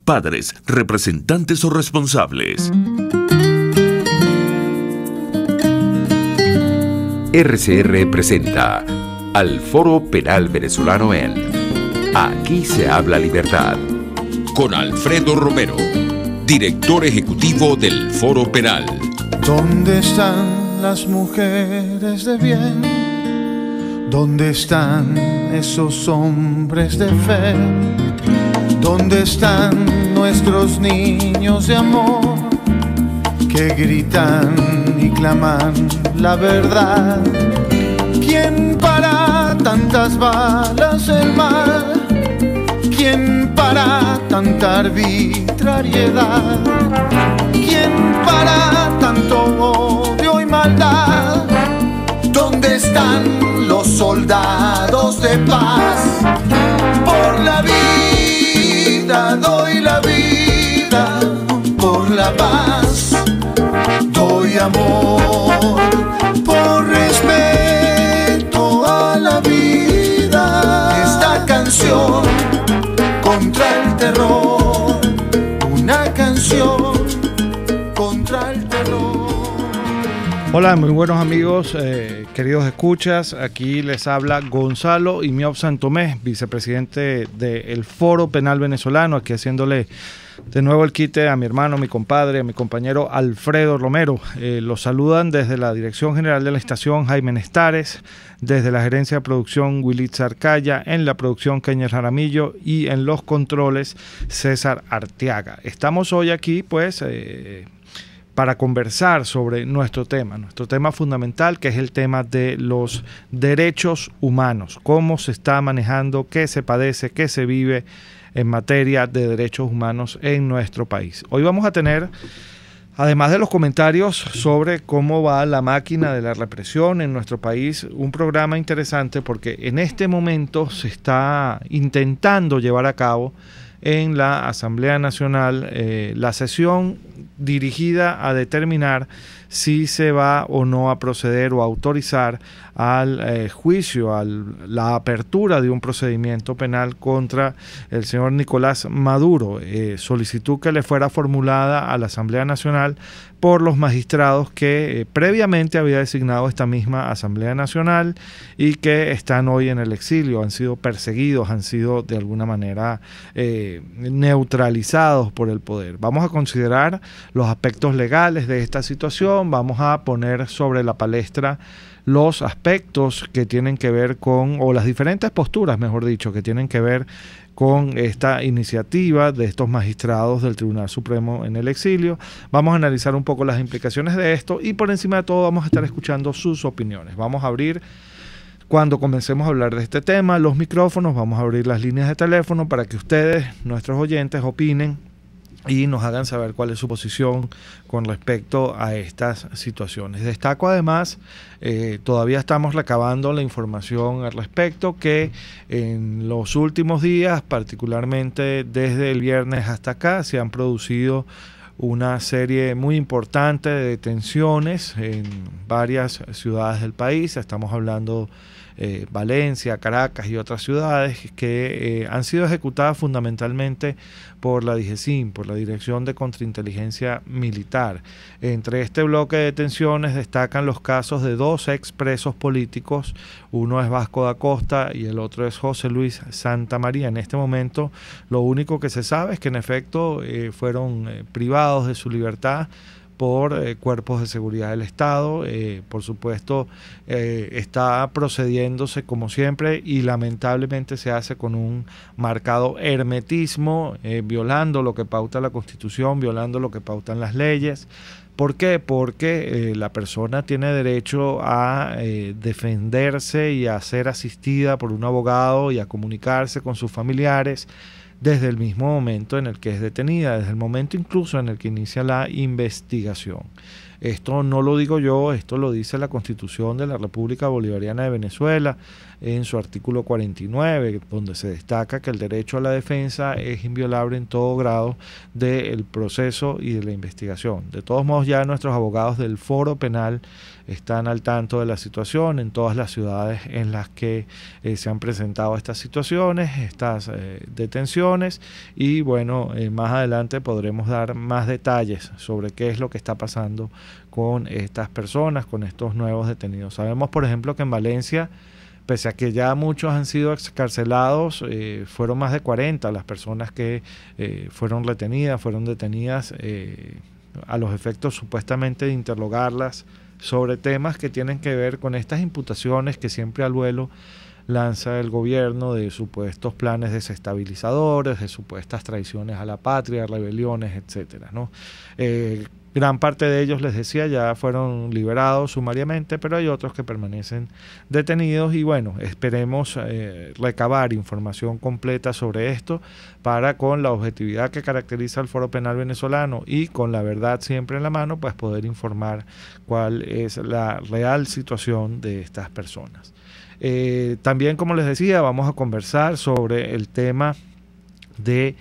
padres, representantes o responsables. RCR presenta al Foro Penal Venezolano en Aquí se habla libertad. Con Alfredo Romero, director ejecutivo del Foro Penal. ¿Dónde están las mujeres de bien? ¿Dónde están esos hombres de fe? ¿Dónde están nuestros niños de amor que gritan y claman la verdad? ¿Quién para tantas balas el mal? ¿Quién para tanta arbitrariedad? ¿Quién para tanto odio y maldad? ¿Dónde están los soldados de paz? Por la vida doy la vida, por la paz doy amor, por respeto a la vida. Esta canción contra el terror, una canción contra el terror. Hola, muy buenos amigos, queridos escuchas. Aquí les habla Gonzalo Imiop Santomé, vicepresidente del Foro Penal Venezolano, aquí haciéndole de nuevo el quite a mi hermano, mi compadre, a mi compañero Alfredo Romero. Los saludan desde la Dirección General de la Estación Jaime Nestares, desde la Gerencia de Producción Wilitza Arcaya, en la producción Kenia Jaramillo y en los controles César Arteaga. Estamos hoy aquí pues para conversar sobre nuestro tema fundamental, que es el tema de los derechos humanos, cómo se está manejando, qué se padece, qué se vive en materia de derechos humanos en nuestro país. Hoy vamos a tener, además de los comentarios sobre cómo va la máquina de la represión en nuestro país, un programa interesante porque en este momento se está intentando llevar a cabo en la Asamblea Nacional la sesión dirigida a determinar si se va o no a proceder o a autorizar al juicio, a la apertura de un procedimiento penal contra el señor Nicolás Maduro, solicitud que le fuera formulada a la Asamblea Nacional por los magistrados que previamente había designado esta misma Asamblea Nacional y que están hoy en el exilio, han sido perseguidos, han sido de alguna manera neutralizados por el poder. Vamos a considerar los aspectos legales de esta situación, vamos a poner sobre la palestra los aspectos que tienen que ver con, o las diferentes posturas, mejor dicho, que tienen que ver con esta iniciativa de estos magistrados del Tribunal Supremo en el exilio. Vamos a analizar un poco las implicaciones de esto y por encima de todo vamos a estar escuchando sus opiniones. Vamos a abrir, cuando comencemos a hablar de este tema, los micrófonos, vamos a abrir las líneas de teléfono para que ustedes, nuestros oyentes, opinen y nos hagan saber cuál es su posición con respecto a estas situaciones. Destaco además, todavía estamos recabando la información al respecto, que en los últimos días, particularmente desde el viernes hasta acá, se han producido una serie muy importante de detenciones en varias ciudades del país. Estamos hablando Valencia, Caracas y otras ciudades que han sido ejecutadas fundamentalmente por la DIGESIM, por la Dirección de Contrainteligencia Militar. Entre este bloque de detenciones destacan los casos de dos expresos políticos, uno es Vasco da Costa y el otro es José Luis Santamaría. En este momento lo único que se sabe es que en efecto fueron privados de su libertad por cuerpos de seguridad del Estado. Por supuesto, está procediéndose como siempre y lamentablemente se hace con un marcado hermetismo, violando lo que pauta la Constitución, violando lo que pautan las leyes. ¿Por qué? Porque la persona tiene derecho a defenderse y a ser asistida por un abogado y a comunicarse con sus familiares desde el mismo momento en el que es detenida, desde el momento incluso en el que inicia la investigación. Esto no lo digo yo, esto lo dice la Constitución de la República Bolivariana de Venezuela en su artículo 49, donde se destaca que el derecho a la defensa es inviolable en todo grado del proceso y de la investigación. De todos modos, ya nuestros abogados del Foro Penal están al tanto de la situación en todas las ciudades en las que se han presentado estas situaciones, estas detenciones, y bueno, más adelante podremos dar más detalles sobre qué es lo que está pasando con estas personas, con estos nuevos detenidos. Sabemos, por ejemplo, que en Valencia, pese a que ya muchos han sido excarcelados, fueron más de 40 las personas que fueron detenidas a los efectos supuestamente de interrogarlas sobre temas que tienen que ver con estas imputaciones que siempre al vuelo lanza el gobierno de supuestos planes desestabilizadores, de supuestas traiciones a la patria, rebeliones, etcétera, ¿no? Gran parte de ellos, les decía, ya fueron liberados sumariamente, pero hay otros que permanecen detenidos y bueno, esperemos recabar información completa sobre esto para, con la objetividad que caracteriza al Foro Penal venezolano y con la verdad siempre en la mano, pues poder informar cuál es la real situación de estas personas. También, como les decía, vamos a conversar sobre el tema de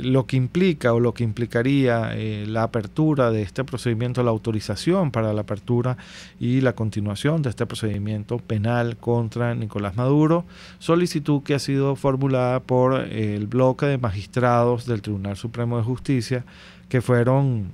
lo que implica o lo que implicaría la apertura de este procedimiento, la autorización para la apertura y la continuación de este procedimiento penal contra Nicolás Maduro, solicitud que ha sido formulada por el bloque de magistrados del Tribunal Supremo de Justicia, que fueron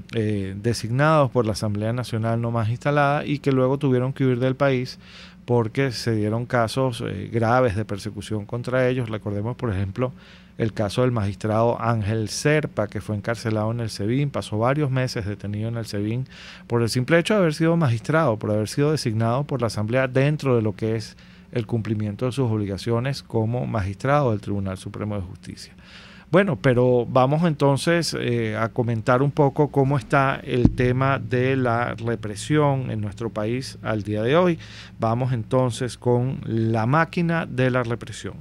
designados por la Asamblea Nacional no más instalada y que luego tuvieron que huir del país porque se dieron casos graves de persecución contra ellos. Recordemos, por ejemplo, el caso del magistrado Ángel Serpa, que fue encarcelado en el SEBIN, pasó varios meses detenido en el SEBIN por el simple hecho de haber sido magistrado, por haber sido designado por la Asamblea dentro de lo que es el cumplimiento de sus obligaciones como magistrado del Tribunal Supremo de Justicia. Bueno, pero vamos entonces a comentar un poco cómo está el tema de la represión en nuestro país al día de hoy. Vamos entonces con la máquina de la represión.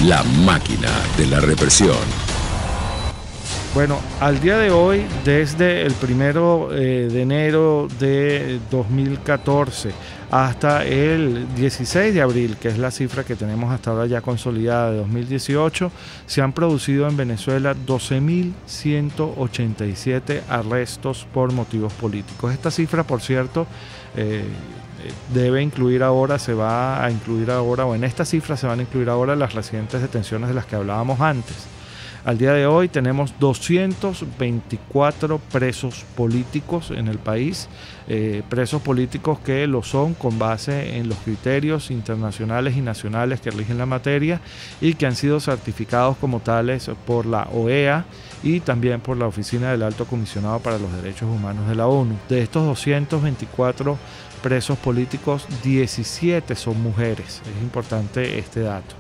La máquina de la represión. Bueno, al día de hoy, desde el 1 de enero de 2014 hasta el 16 de abril, que es la cifra que tenemos hasta ahora ya consolidada de 2018, se han producido en Venezuela 12.187 arrestos por motivos políticos. Esta cifra, por cierto, debe incluir ahora, se va a incluir ahora, o en esta cifra se van a incluir ahora las recientes detenciones de las que hablábamos antes. Al día de hoy tenemos 224 presos políticos en el país, presos políticos que lo son con base en los criterios internacionales y nacionales que rigen la materia y que han sido certificados como tales por la OEA y también por la Oficina del Alto Comisionado para los Derechos Humanos de la ONU. De estos 224 presos políticos, 17 son mujeres. Es importante este dato.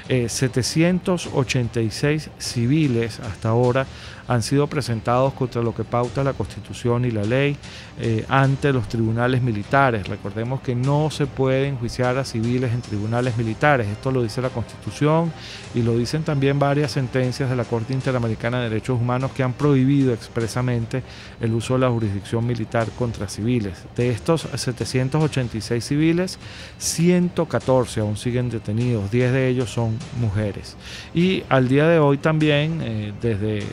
786 civiles hasta ahora han sido presentados contra lo que pauta la Constitución y la ley ante los tribunales militares. Recordemos que no se puede enjuiciar a civiles en tribunales militares. Esto lo dice la Constitución y lo dicen también varias sentencias de la Corte Interamericana de Derechos Humanos que han prohibido expresamente el uso de la jurisdicción militar contra civiles. De estos 786 civiles, 114 aún siguen detenidos, 10 de ellos son mujeres. Y al día de hoy también, desde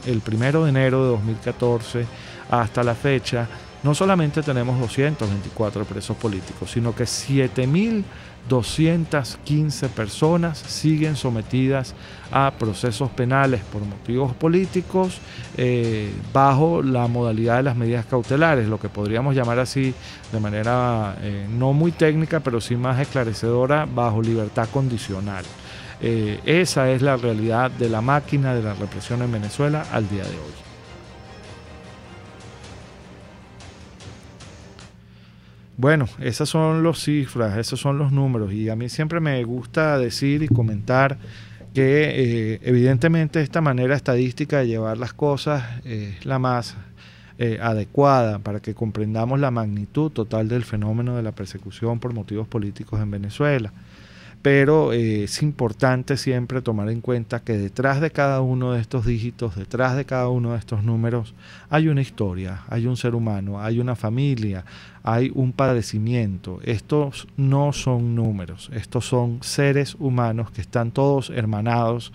el 1 de enero de 2014 hasta la fecha, no solamente tenemos 224 presos políticos, sino que 7.215 personas siguen sometidas a procesos penales por motivos políticos bajo la modalidad de las medidas cautelares, lo que podríamos llamar así de manera no muy técnica, pero sí más esclarecedora, bajo libertad condicional. Esa es la realidad de la máquina de la represión en Venezuela al día de hoy. Bueno, esas son las cifras, esos son los números, y a mí siempre me gusta decir y comentar que evidentemente esta manera estadística de llevar las cosas es la más adecuada para que comprendamos la magnitud total del fenómeno de la persecución por motivos políticos en Venezuela. pero es importante siempre tomar en cuenta que detrás de cada uno de estos dígitos, detrás de cada uno de estos números, hay una historia, hay un ser humano, hay una familia, hay un padecimiento. Estos no son números, estos son seres humanos que están todos hermanados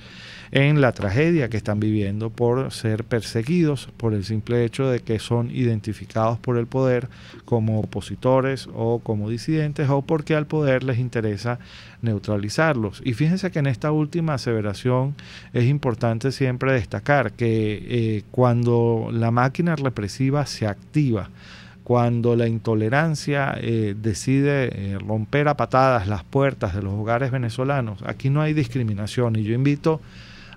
en la tragedia que están viviendo por ser perseguidos por el simple hecho de que son identificados por el poder como opositores o como disidentes, o porque al poder les interesa neutralizarlos. Y fíjense que en esta última aseveración es importante siempre destacar que cuando la máquina represiva se activa, cuando la intolerancia decide romper a patadas las puertas de los hogares venezolanos, aquí no hay discriminación. Y yo invito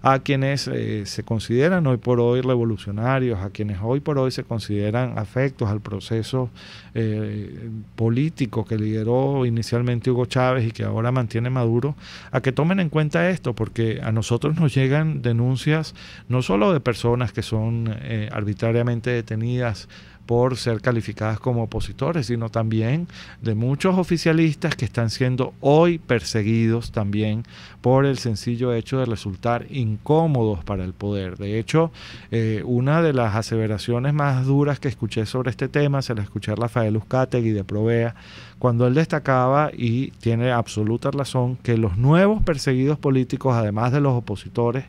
a quienes se consideran hoy por hoy revolucionarios, a quienes hoy por hoy se consideran afectos al proceso político que lideró inicialmente Hugo Chávez y que ahora mantiene Maduro, a que tomen en cuenta esto, porque a nosotros nos llegan denuncias no solo de personas que son arbitrariamente detenidas por ser calificadas como opositores, sino también de muchos oficialistas que están siendo hoy perseguidos también por el sencillo hecho de resultar incómodos para el poder. De hecho, una de las aseveraciones más duras que escuché sobre este tema se la escuché a Rafael Uzcategui de Provea, cuando él destacaba, y tiene absoluta razón, que los nuevos perseguidos políticos, además de los opositores,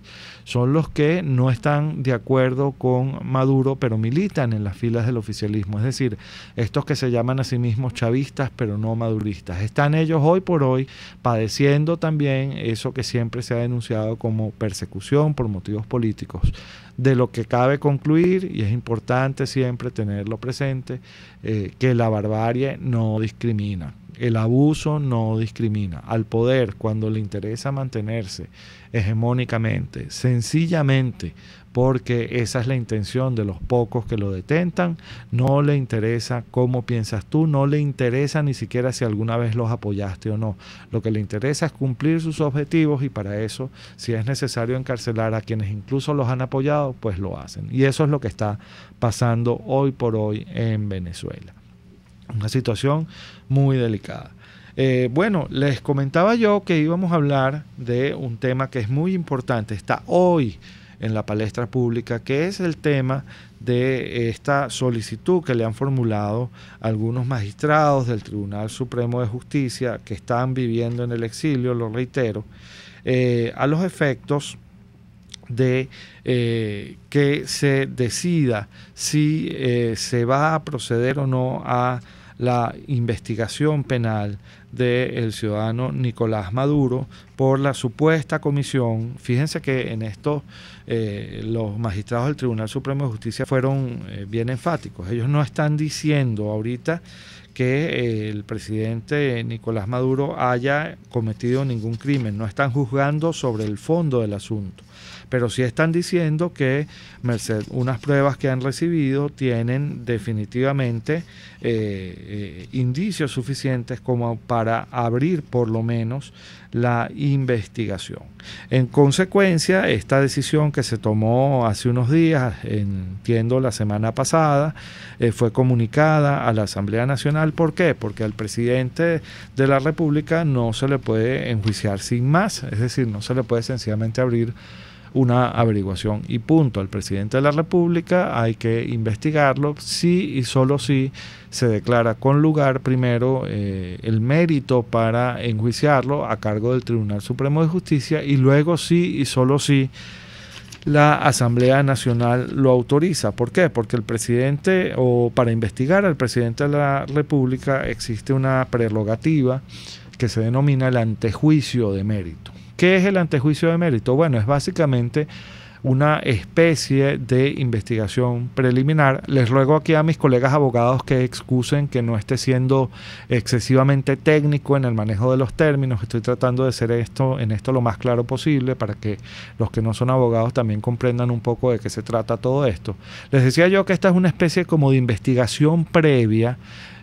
son los que no están de acuerdo con Maduro, pero militan en las filas del oficialismo. Es decir, estos que se llaman a sí mismos chavistas, pero no maduristas. Están ellos hoy por hoy padeciendo también eso que siempre se ha denunciado como persecución por motivos políticos. De lo que cabe concluir, y es importante siempre tenerlo presente, que la barbarie no discrimina, el abuso no discrimina. Al poder, cuando le interesa mantenerse hegemónicamente, sencillamente porque esa es la intención de los pocos que lo detentan, no le interesa cómo piensas tú, no le interesa ni siquiera si alguna vez los apoyaste o no. Lo que le interesa es cumplir sus objetivos, y para eso, si es necesario encarcelar a quienes incluso los han apoyado, pues lo hacen. Y eso es lo que está pasando hoy por hoy en Venezuela. Una situación muy delicada. Bueno, les comentaba yo que íbamos a hablar de un tema que es muy importante, está hoy en la palestra pública, que es el tema de esta solicitud que le han formulado algunos magistrados del Tribunal Supremo de Justicia que están viviendo en el exilio, lo reitero, a los efectos de que se decida si se va a proceder o no a la investigación penal del ciudadano Nicolás Maduro por la supuesta comisión. Fíjense que en esto los magistrados del Tribunal Supremo de Justicia fueron bien enfáticos. Ellos no están diciendo ahorita que el presidente Nicolás Maduro haya cometido ningún crimen, no están juzgando sobre el fondo del asunto, pero sí están diciendo que, merced unas pruebas que han recibido, tienen definitivamente indicios suficientes como para abrir por lo menos la investigación. En consecuencia, esta decisión que se tomó hace unos días, entiendo la semana pasada, fue comunicada a la Asamblea Nacional. ¿Por qué? Porque al presidente de la República no se le puede enjuiciar sin más, es decir, no se le puede sencillamente abrir una averiguación y punto. Al presidente de la República hay que investigarlo si y solo si se declara con lugar primero el mérito para enjuiciarlo a cargo del Tribunal Supremo de Justicia, y luego sí y solo si la Asamblea Nacional lo autoriza. ¿Por qué? Porque el presidente, o para investigar al presidente de la República, existe una prerrogativa que se denomina el antejuicio de mérito. ¿Qué es el antejuicio de mérito? Bueno, es básicamente una especie de investigación preliminar. Les ruego aquí a mis colegas abogados que excusen que no esté siendo excesivamente técnico en el manejo de los términos. Estoy tratando de ser en esto lo más claro posible para que los que no son abogados también comprendan un poco de qué se trata todo esto. Les decía yo que esta es una especie como de investigación previa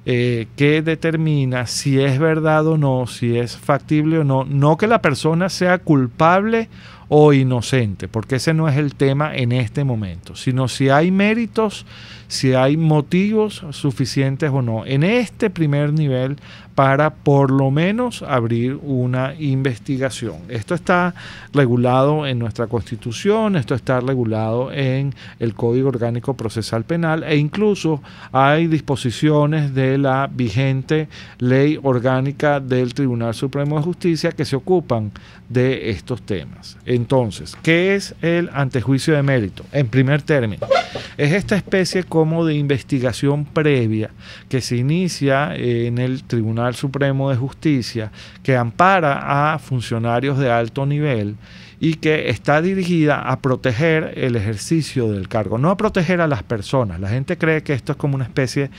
que determina si es verdad o no, si es factible o no, no que la persona sea culpable o inocente, porque ese no es el tema en este momento, sino si hay méritos, si hay motivos suficientes o no en este primer nivel para por lo menos abrir una investigación. Esto está regulado en nuestra Constitución, esto está regulado en el Código Orgánico Procesal Penal e incluso hay disposiciones de la vigente Ley Orgánica del Tribunal Supremo de Justicia que se ocupan de estos temas. Entonces, ¿qué es el antejuicio de mérito? En primer término, es esta especie como de investigación previa que se inicia en el Tribunal Supremo de Justicia, que ampara a funcionarios de alto nivel y que está dirigida a proteger el ejercicio del cargo, no a proteger a las personas. La gente cree que esto es como una especie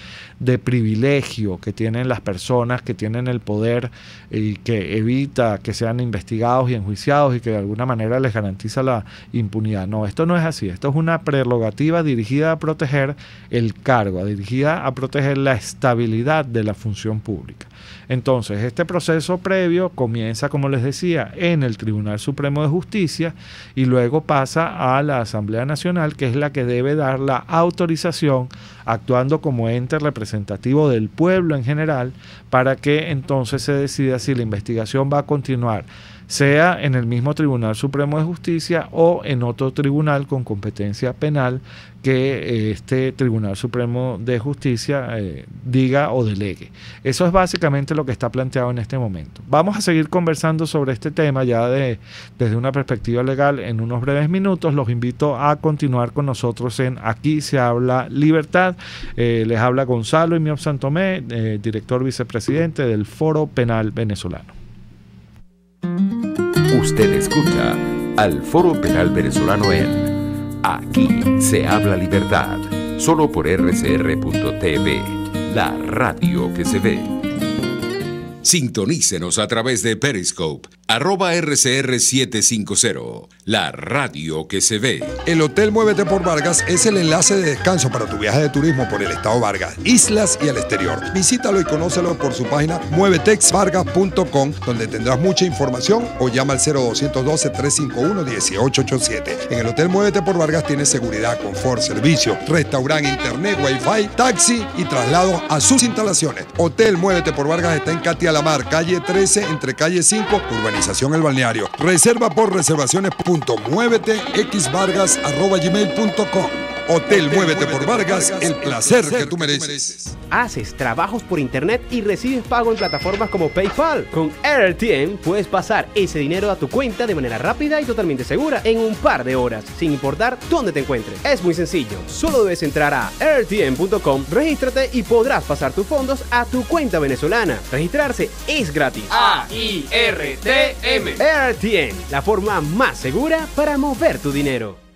de privilegio que tienen las personas que tienen el poder y que evita que sean investigados y enjuiciados y que de alguna manera les garantiza la impunidad. No, esto no es así. Esto es una prerrogativa dirigida a proteger el cargo, dirigida a proteger la estabilidad de la función pública. Entonces, este proceso previo comienza, como les decía, en el Tribunal Supremo de Justicia y luego pasa a la Asamblea Nacional, que es la que debe dar la autorización, actuando como ente representativo del pueblo en general, para que entonces se decida si la investigación va a continuar, sea en el mismo Tribunal Supremo de Justicia o en otro tribunal con competencia penal que este Tribunal Supremo de Justicia diga o delegue. Eso es básicamente lo que está planteado en este momento. Vamos a seguir conversando sobre este tema ya desde una perspectiva legal en unos breves minutos. Los invito a continuar con nosotros en Aquí se habla libertad. Les habla Gonzalo Imiob Santomé, director vicepresidente del Foro Penal Venezolano. Usted escucha al Foro Penal Venezolano en Aquí se habla libertad, solo por rcr.tv, la radio que se ve. Sintonícenos a través de Periscope, @RCR750, la radio que se ve. El Hotel Muévete por Vargas es el enlace de descanso para tu viaje de turismo por el estado Vargas, islas y el exterior. Visítalo y conócelo por su página muevetexvargas.com, donde tendrás mucha información, o llama al 0212-351-1887. En el Hotel Muévete por Vargas tienes seguridad, confort, servicio, restaurante, internet, wifi, taxi y traslado a sus instalaciones. Hotel Muévete por Vargas está en Catia La Mar, calle 13, entre calle 5, urbanización El Balneario. Reserva por reservaciones.muevetexvargas@gmail.com. Hotel Muévete por Vargas, el placer que tú mereces. Haces trabajos por internet y recibes pago en plataformas como PayPal. Con AirTM puedes pasar ese dinero a tu cuenta de manera rápida y totalmente segura en un par de horas, sin importar dónde te encuentres. Es muy sencillo. Solo debes entrar a airtm.com, regístrate y podrás pasar tus fondos a tu cuenta venezolana. Registrarse es gratis. AIRTM. AirTM, la forma más segura para mover tu dinero.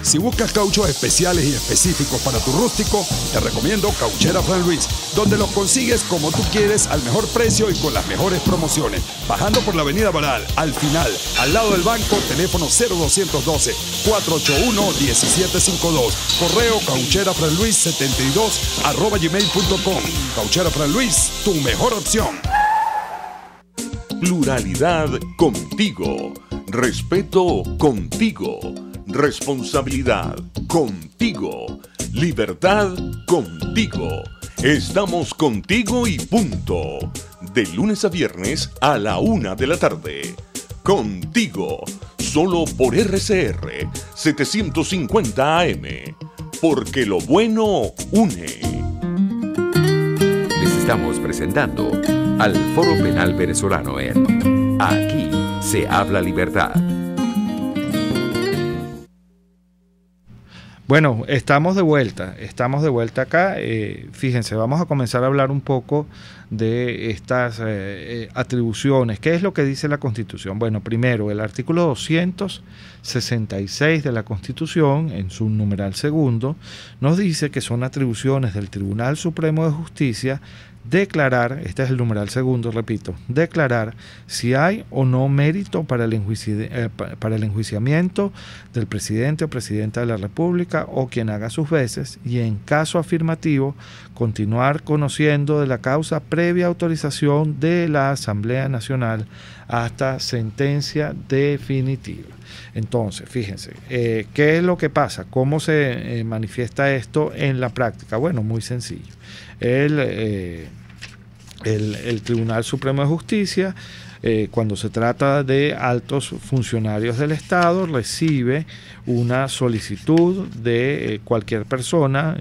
Si buscas cauchos especiales y específicos para tu rústico, te recomiendo Cauchera Fran Luis, donde los consigues como tú quieres, al mejor precio y con las mejores promociones. Bajando por la avenida Baral, al final, al lado del banco, teléfono 0212-481-1752. Correo caucherafranluis72@gmail.com. Cauchera Fran Luis, tu mejor opción. Pluralidad contigo. Respeto contigo. Responsabilidad contigo. Libertad contigo. Estamos contigo y punto. De lunes a viernes a la 1 de la tarde. Contigo. Solo por RCR 750 AM. Porque lo bueno une. Les estamos presentando al Foro Penal Venezolano en Aquí se habla libertad. Bueno, estamos de vuelta acá. Fíjense, vamos a comenzar a hablar un poco de estas atribuciones. ¿Qué es lo que dice la Constitución? Bueno, primero, el artículo 266 de la Constitución, en su numeral segundo, nos dice que son atribuciones del Tribunal Supremo de Justicia declarar, este es el numeral segundo, repito, declarar si hay o no mérito para el enjuiciamiento del presidente o presidenta de la República o quien haga sus veces, y en caso afirmativo, continuar conociendo de la causa previa autorización de la Asamblea Nacional hasta sentencia definitiva. Entonces, fíjense, ¿qué es lo que pasa? ¿Cómo se manifiesta esto en la práctica? Bueno, muy sencillo. El Tribunal Supremo de Justicia, cuando se trata de altos funcionarios del Estado, recibe una solicitud de cualquier persona,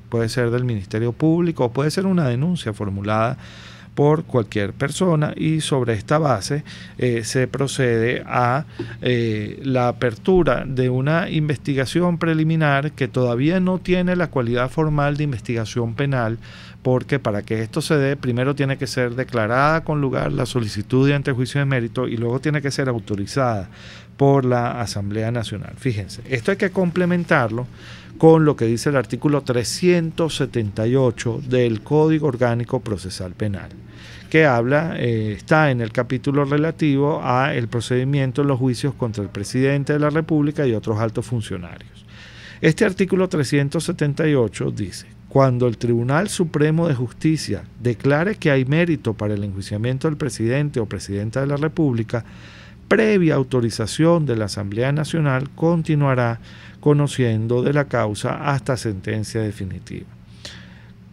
puede ser del Ministerio Público o puede ser una denuncia formulada por cualquier persona, y sobre esta base se procede a la apertura de una investigación preliminar que todavía no tiene la cualidad formal de investigación penal, porque para que esto se dé, primero tiene que ser declarada con lugar la solicitud de antejuicio de mérito y luego tiene que ser autorizada por la Asamblea Nacional. Fíjense, esto hay que complementarlo con lo que dice el artículo 378 del Código Orgánico Procesal Penal, que está en el capítulo relativo a el procedimiento en los juicios contra el presidente de la República y otros altos funcionarios. Este artículo 378 dice: cuando el Tribunal Supremo de Justicia declare que hay mérito para el enjuiciamiento del presidente o presidenta de la República, previa autorización de la Asamblea Nacional, continuará conociendo de la causa hasta sentencia definitiva.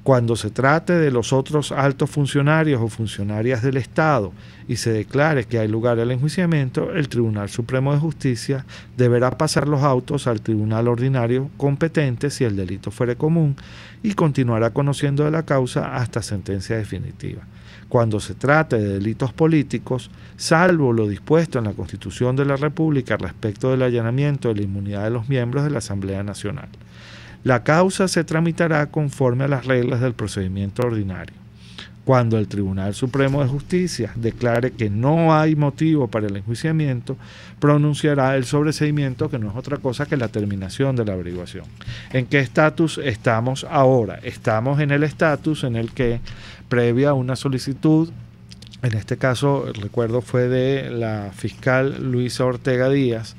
Cuando se trate de los otros altos funcionarios o funcionarias del Estado y se declare que hay lugar al enjuiciamiento, el Tribunal Supremo de Justicia deberá pasar los autos al tribunal ordinario competente si el delito fuere común y continuará conociendo de la causa hasta sentencia definitiva. Cuando se trate de delitos políticos, salvo lo dispuesto en la Constitución de la República respecto del allanamiento de la inmunidad de los miembros de la Asamblea Nacional, la causa se tramitará conforme a las reglas del procedimiento ordinario. Cuando el Tribunal Supremo de Justicia declare que no hay motivo para el enjuiciamiento, pronunciará el sobreseimiento, que no es otra cosa que la terminación de la averiguación. ¿En qué estatus estamos ahora? Estamos en el estatus en el que, previa a una solicitud, en este caso, recuerdo, fue de la fiscal Luisa Ortega Díaz,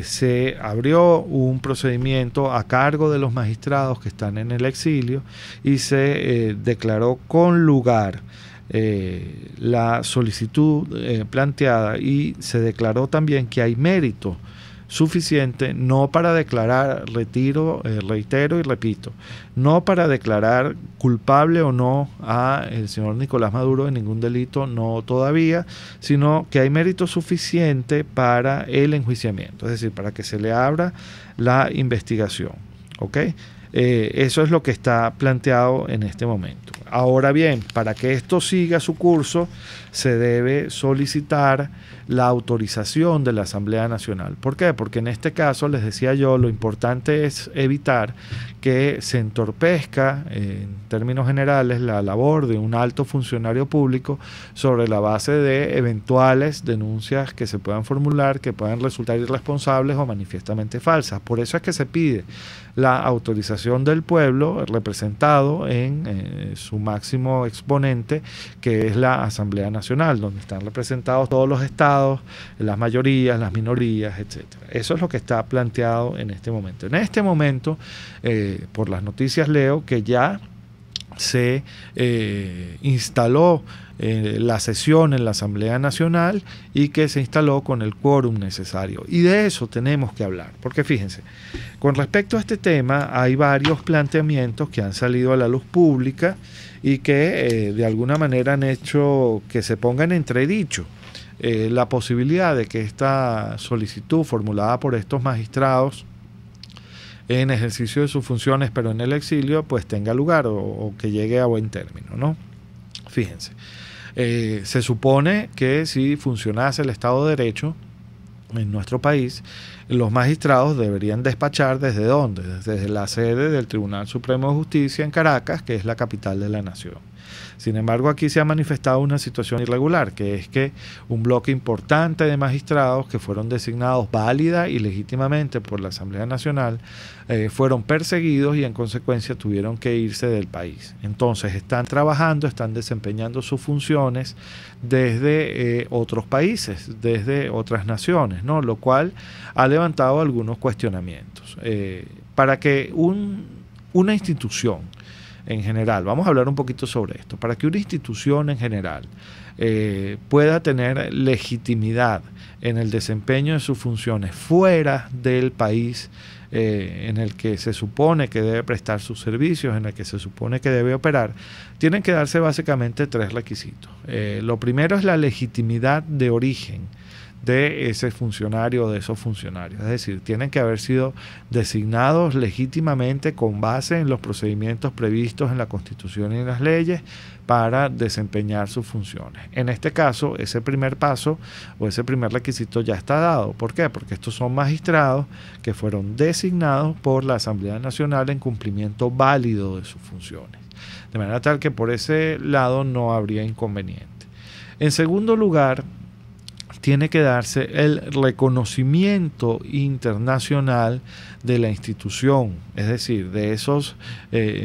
se abrió un procedimiento a cargo de los magistrados que están en el exilio y se declaró con lugar la solicitud planteada, y se declaró también que hay mérito suficiente, no para declarar, reitero y repito, no para declarar culpable o no a el señor Nicolás Maduro de ningún delito, no todavía, sino que hay mérito suficiente para el enjuiciamiento, es decir, para que se le abra la investigación. ¿Ok? Eso es lo que está planteado en este momento. Ahora bien, para que esto siga su curso, se debe solicitar la autorización de la Asamblea Nacional. ¿Por qué? Porque en este caso, les decía yo, lo importante es evitar que se entorpezca, en términos generales, la labor de un alto funcionario público sobre la base de eventuales denuncias que se puedan formular, que puedan resultar irresponsables o manifiestamente falsas. Por eso es que se pide la autorización del pueblo, representado en su máximo exponente, que es la Asamblea Nacional, donde están representados todos los estados, las mayorías, las minorías, etc. Eso es lo que está planteado en este momento. En este momento, por las noticias leo que ya se instaló la sesión en la Asamblea Nacional y que se instaló con el quórum necesario. Y de eso tenemos que hablar, porque fíjense, con respecto a este tema hay varios planteamientos que han salido a la luz pública y que de alguna manera han hecho que se ponga en entredicho la posibilidad de que esta solicitud formulada por estos magistrados en ejercicio de sus funciones pero en el exilio pues tenga lugar o que llegue a buen término, ¿no? Fíjense, se supone que si funcionase el Estado de Derecho en nuestro país, los magistrados deberían despachar ¿desde dónde? Desde la sede del Tribunal Supremo de Justicia en Caracas, que es la capital de la nación. Sin embargo, aquí se ha manifestado una situación irregular, que es que un bloque importante de magistrados que fueron designados válida y legítimamente por la Asamblea Nacional fueron perseguidos y en consecuencia tuvieron que irse del país. Entonces están trabajando, están desempeñando sus funciones desde otros países, desde otras naciones, ¿no? Lo cual ha levantado algunos cuestionamientos. Para que una institución en general, vamos a hablar un poquito sobre esto, para que una institución en general pueda tener legitimidad en el desempeño de sus funciones fuera del país en el que se supone que debe prestar sus servicios, en el que se supone que debe operar, tienen que darse básicamente 3 requisitos. Lo primero es la legitimidad de origen de ese funcionario o de esos funcionarios. Es decir, tienen que haber sido designados legítimamente con base en los procedimientos previstos en la Constitución y en las leyes para desempeñar sus funciones. En este caso, ese primer paso o ese primer requisito ya está dado. ¿Por qué? Porque estos son magistrados que fueron designados por la Asamblea Nacional en cumplimiento válido de sus funciones. De manera tal que por ese lado no habría inconveniente. En segundo lugar, tiene que darse el reconocimiento internacional de la institución, es decir, de esos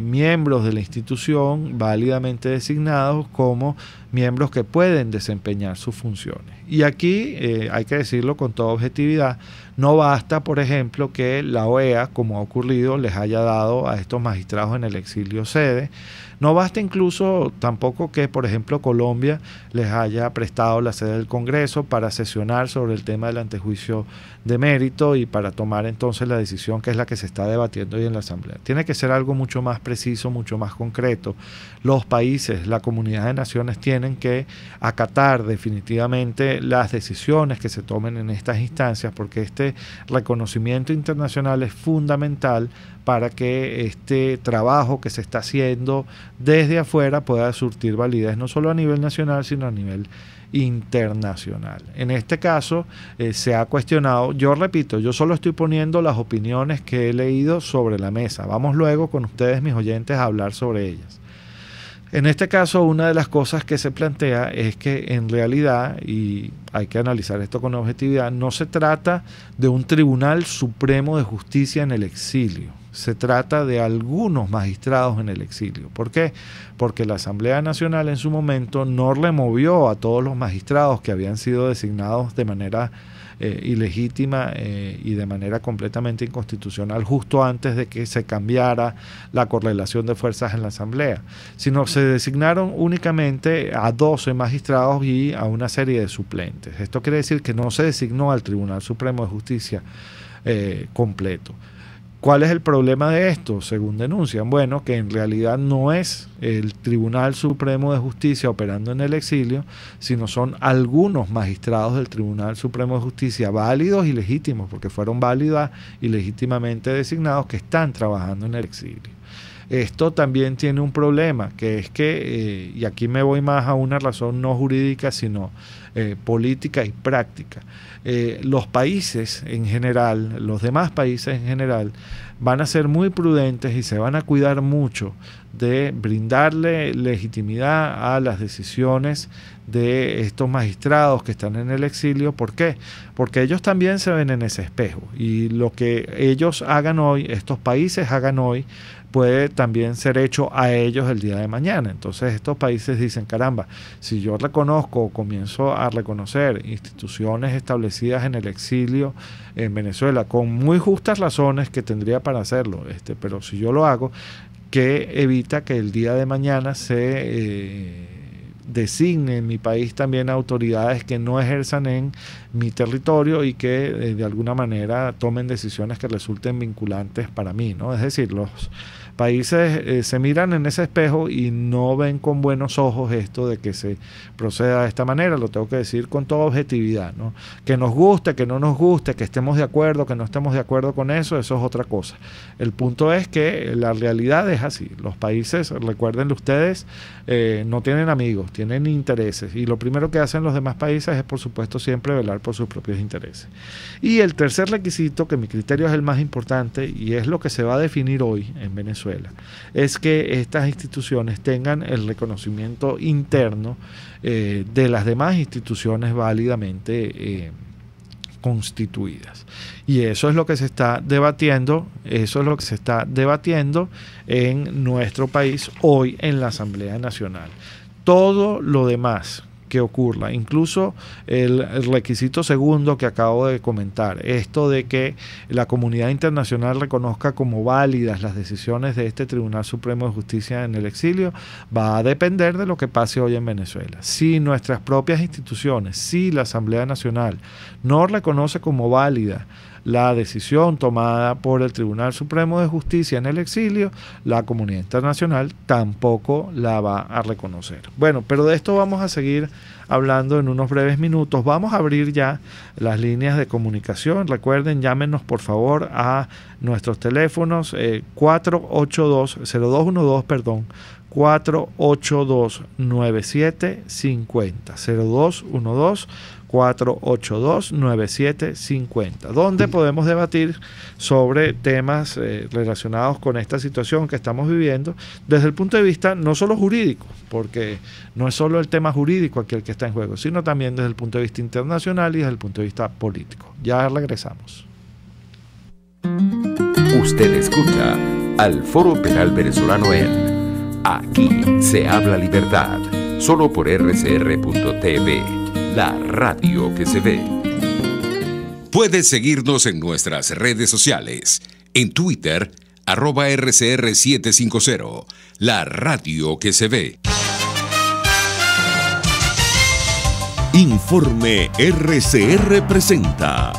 miembros de la institución válidamente designados como miembros que pueden desempeñar sus funciones. Y aquí hay que decirlo con toda objetividad, no basta, por ejemplo, que la OEA, como ha ocurrido, les haya dado a estos magistrados en el exilio sede. No basta incluso tampoco que, por ejemplo, Colombia les haya prestado la sede del Congreso para sesionar sobre el tema del antejuicio de mérito y para tomar entonces la decisión que es la que se está debatiendo hoy en la Asamblea. Tiene que ser algo mucho más preciso, mucho más concreto. Los países, la comunidad de naciones tienen que acatar definitivamente las decisiones que se tomen en estas instancias, porque este reconocimiento internacional es fundamental para que este trabajo que se está haciendo desde afuera pueda surtir validez no solo a nivel nacional, sino a nivel internacional. En este caso se ha cuestionado, yo repito, yo solo estoy poniendo las opiniones que he leído sobre la mesa. Vamos luego con ustedes, mis oyentes, a hablar sobre ellas. En este caso, una de las cosas que se plantea es que en realidad, y hay que analizar esto con objetividad, no se trata de un Tribunal Supremo de Justicia en el exilio. Se trata de algunos magistrados en el exilio. ¿Por qué? Porque la Asamblea Nacional en su momento no removió a todos los magistrados que habían sido designados de manera ilegítima y de manera completamente inconstitucional justo antes de que se cambiara la correlación de fuerzas en la Asamblea, sino se designaron únicamente a 12 magistrados y a una serie de suplentes. Esto quiere decir que no se designó al Tribunal Supremo de Justicia completo. ¿Cuál es el problema de esto? Según denuncian, bueno, que en realidad no es el Tribunal Supremo de Justicia operando en el exilio, sino son algunos magistrados del Tribunal Supremo de Justicia válidos y legítimos, porque fueron válidas y legítimamente designados, que están trabajando en el exilio. Esto también tiene un problema, que es que, y aquí me voy más a una razón no jurídica, sino política y práctica. Los países en general, los demás países en general, van a ser muy prudentes y se van a cuidar mucho de brindarle legitimidad a las decisiones de estos magistrados que están en el exilio. ¿Por qué? Porque ellos también se ven en ese espejo, y lo que ellos hagan hoy, estos países hagan hoy, puede también ser hecho a ellos el día de mañana. Entonces estos países dicen, caramba, si yo reconozco o comienzo a reconocer instituciones establecidas en el exilio en Venezuela, con muy justas razones que tendría para hacerlo, pero si yo lo hago, que evita que el día de mañana se designe en mi país también autoridades que no ejerzan en mi territorio y que de alguna manera tomen decisiones que resulten vinculantes para mí, ¿no? Es decir, los países se miran en ese espejo y no ven con buenos ojos esto de que se proceda de esta manera. Lo tengo que decir con toda objetividad, ¿no? Que nos guste, que no nos guste, que estemos de acuerdo, que no estemos de acuerdo con eso es otra cosa. El punto es que la realidad es así. Los países, recuérdenlo ustedes, no tienen amigos, tienen intereses, y lo primero que hacen los demás países es, por supuesto, siempre velar por sus propios intereses. Y el tercer requisito, que a mi criterio es el más importante y es lo que se va a definir hoy en Venezuela, es que estas instituciones tengan el reconocimiento interno de las demás instituciones válidamente constituidas. Y eso es lo que se está debatiendo, en nuestro país hoy en la Asamblea Nacional. Todo lo demás que ocurra. Incluso el requisito segundo que acabo de comentar, esto de que la comunidad internacional reconozca como válidas las decisiones de este Tribunal Supremo de Justicia en el exilio, va a depender de lo que pase hoy en Venezuela. Si nuestras propias instituciones, si la Asamblea Nacional no reconoce como válida la decisión tomada por el Tribunal Supremo de Justicia en el exilio, la comunidad internacional tampoco la va a reconocer. Bueno, pero de esto vamos a seguir hablando en unos breves minutos. Vamos a abrir ya las líneas de comunicación. Recuerden, llámenos por favor a nuestros teléfonos 482-0212, perdón, 482-9750, 0212 482-9750, donde podemos debatir sobre temas relacionados con esta situación que estamos viviendo desde el punto de vista no solo jurídico, porque no es solo el tema jurídico aquí el que está en juego, sino también desde el punto de vista internacional y desde el punto de vista político. Ya regresamos. Usted escucha al Foro Penal Venezolano en Aquí se habla libertad, solo por RCR.TV, la radio que se ve. Puedes seguirnos en nuestras redes sociales. En Twitter, @RCR750, la radio que se ve. Informe RCR presenta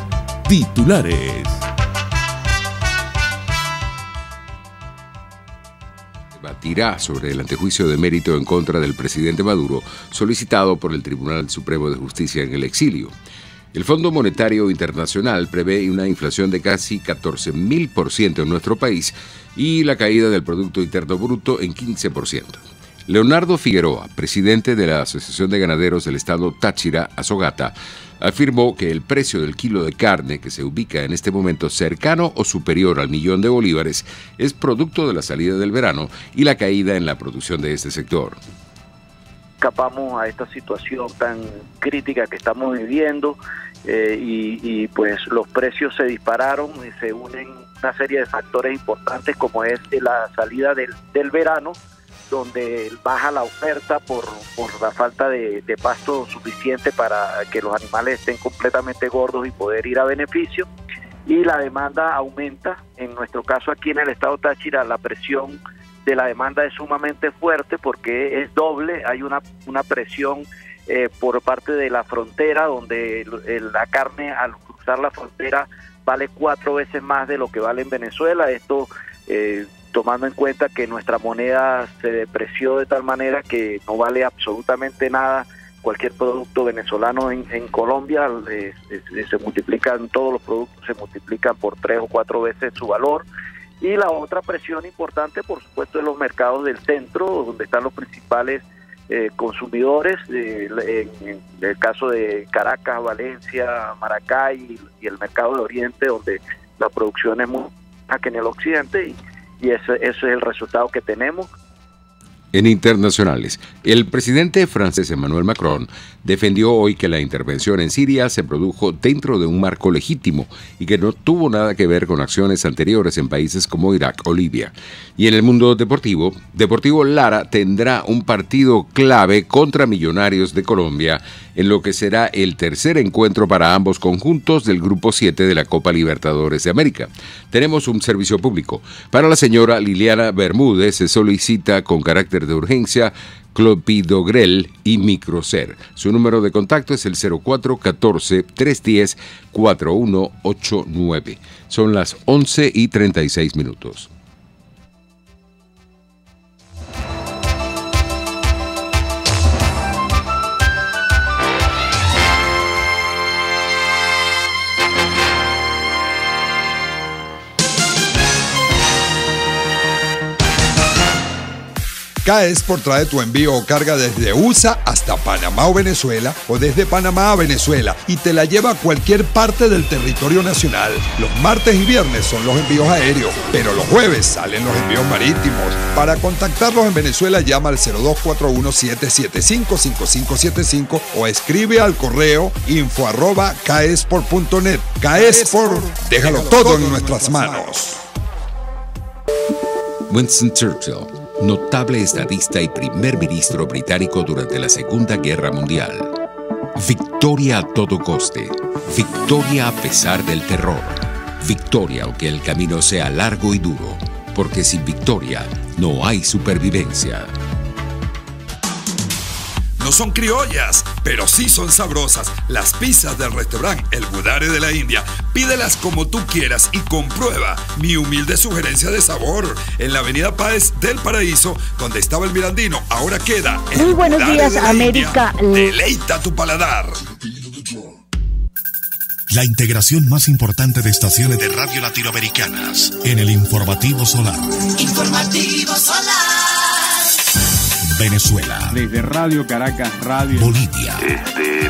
titulares. Debatirá sobre el antejuicio de mérito en contra del presidente Maduro solicitado por el Tribunal Supremo de Justicia en el exilio. El Fondo Monetario Internacional prevé una inflación de casi 14.000% en nuestro país y la caída del Producto Interno Bruto en 15%. Leonardo Figueroa, presidente de la Asociación de Ganaderos del Estado Táchira, Azogata, afirmó que el precio del kilo de carne, que se ubica en este momento cercano o superior al $1.000.000 de bolívares, es producto de la salida del verano y la caída en la producción de este sector. Escapamos a esta situación tan crítica que estamos viviendo y pues los precios se dispararon y se unen una serie de factores importantes como es la salida del verano, donde baja la oferta por la falta de pasto suficiente para que los animales estén completamente gordos y poder ir a beneficio, y la demanda aumenta. En nuestro caso aquí en el estado Táchira la presión de la demanda es sumamente fuerte porque es doble. Hay una presión por parte de la frontera, donde la carne al cruzar la frontera vale 4 veces más de lo que vale en Venezuela. Esto tomando en cuenta que nuestra moneda se depreció de tal manera que no vale absolutamente nada cualquier producto venezolano en Colombia. Se multiplican, todos los productos se multiplican por 3 o 4 veces su valor. Y la otra presión importante, por supuesto, es los mercados del centro, donde están los principales consumidores, en el caso de Caracas, Valencia, Maracay y el mercado de Oriente, donde la producción es muy baja que en el occidente, y ese es el resultado que tenemos. En internacionales, el presidente francés Emmanuel Macron defendió hoy que la intervención en Siria se produjo dentro de un marco legítimo y que no tuvo nada que ver con acciones anteriores en países como Irak o Libia. Y en el mundo deportivo, Deportivo Lara tendrá un partido clave contra Millonarios de Colombia en lo que será el tercer encuentro para ambos conjuntos del Grupo 7 de la Copa Libertadores de América. Tenemos un servicio público. Para la señora Liliana Bermúdez se solicita con carácter de urgencia clopidogrel y microser. Su número de contacto es el 0414-310-4189. Son las 11:36. K-Export trae tu envío o carga desde USA hasta Panamá o Venezuela, o desde Panamá a Venezuela, y te la lleva a cualquier parte del territorio nacional. Los martes y viernes son los envíos aéreos, pero los jueves salen los envíos marítimos. Para contactarlos en Venezuela llama al 0241-775-5575 o escribe al correo info@kexport.net. K-Export, déjalo todo en nuestras manos. Winston Churchill notable estadista y primer ministro británico durante la Segunda Guerra Mundial. Victoria a todo coste. Victoria a pesar del terror. Victoria aunque el camino sea largo y duro, porque sin victoria no hay supervivencia. No son criollas, pero sí son sabrosas. Las pizzas del restaurante El Budare de la India. Pídelas como tú quieras y comprueba mi humilde sugerencia de sabor. En la avenida Páez del Paraíso, donde estaba el Mirandino, ahora queda El Muy buenos Budare días, de la América. India. Deleita tu paladar. La integración más importante de estaciones de radio latinoamericanas en el Informativo Solar. Informativo Solar. Venezuela. Desde Radio Caracas, Radio Bolivia.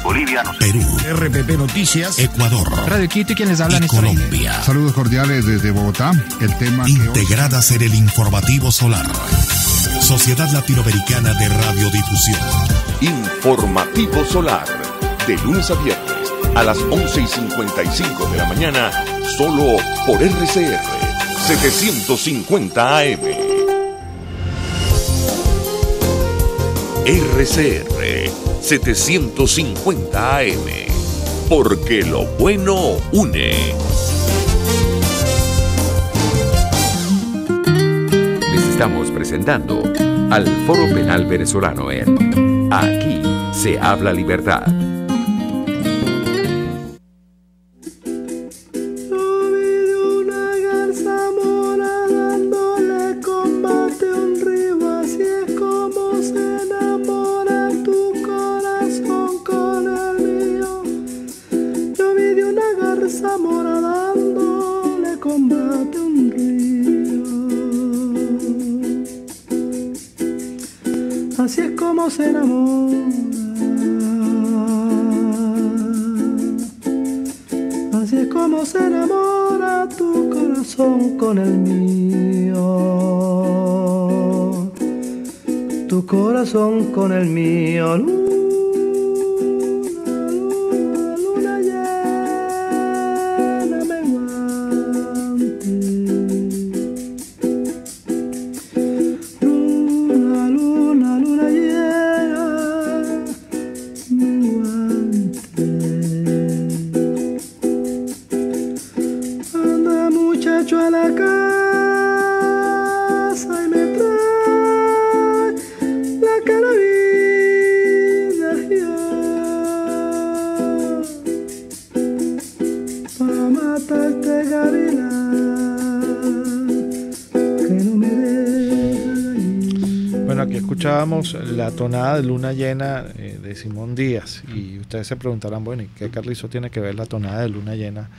Bolivia, no sé. Perú. RPP Noticias. Ecuador. Radio Quito y quienes hablan y Colombia. Saludos cordiales desde Bogotá. El tema integradas en el Informativo Solar. Sociedad Latinoamericana de Radiodifusión. Informativo Solar. De lunes a viernes a las 11:55 de la mañana, solo por RCR 750 AM. RCR 750 AM, porque lo bueno une. Les estamos presentando al Foro Penal Venezolano en Aquí se habla libertad. Así es como se enamora, así es como se enamora tu corazón con el mío, tu corazón con el mío. Luna llena menguante, luna llena menguante. Anda muchacho a la casa y me trae la carabina para matar este gavilán que no me deja ir. Bueno, aquí escuchábamos la tonada de Luna Llena de Simón Díaz, y ustedes se preguntarán, bueno, ¿y qué, Carlizo, tiene que ver la tonada de Luna Llena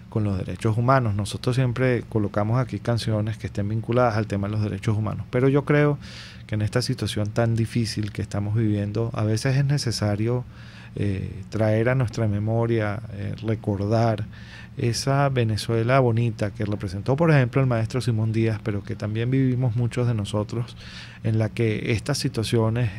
con los derechos humanos? Nosotros siempre colocamos aquí canciones que estén vinculadas al tema de los derechos humanos, pero yo creo que en esta situación tan difícil que estamos viviendo, a veces es necesario traer a nuestra memoria, recordar esa Venezuela bonita que representó, por ejemplo, el maestro Simón Díaz, pero que también vivimos muchos de nosotros, en la que estas situaciones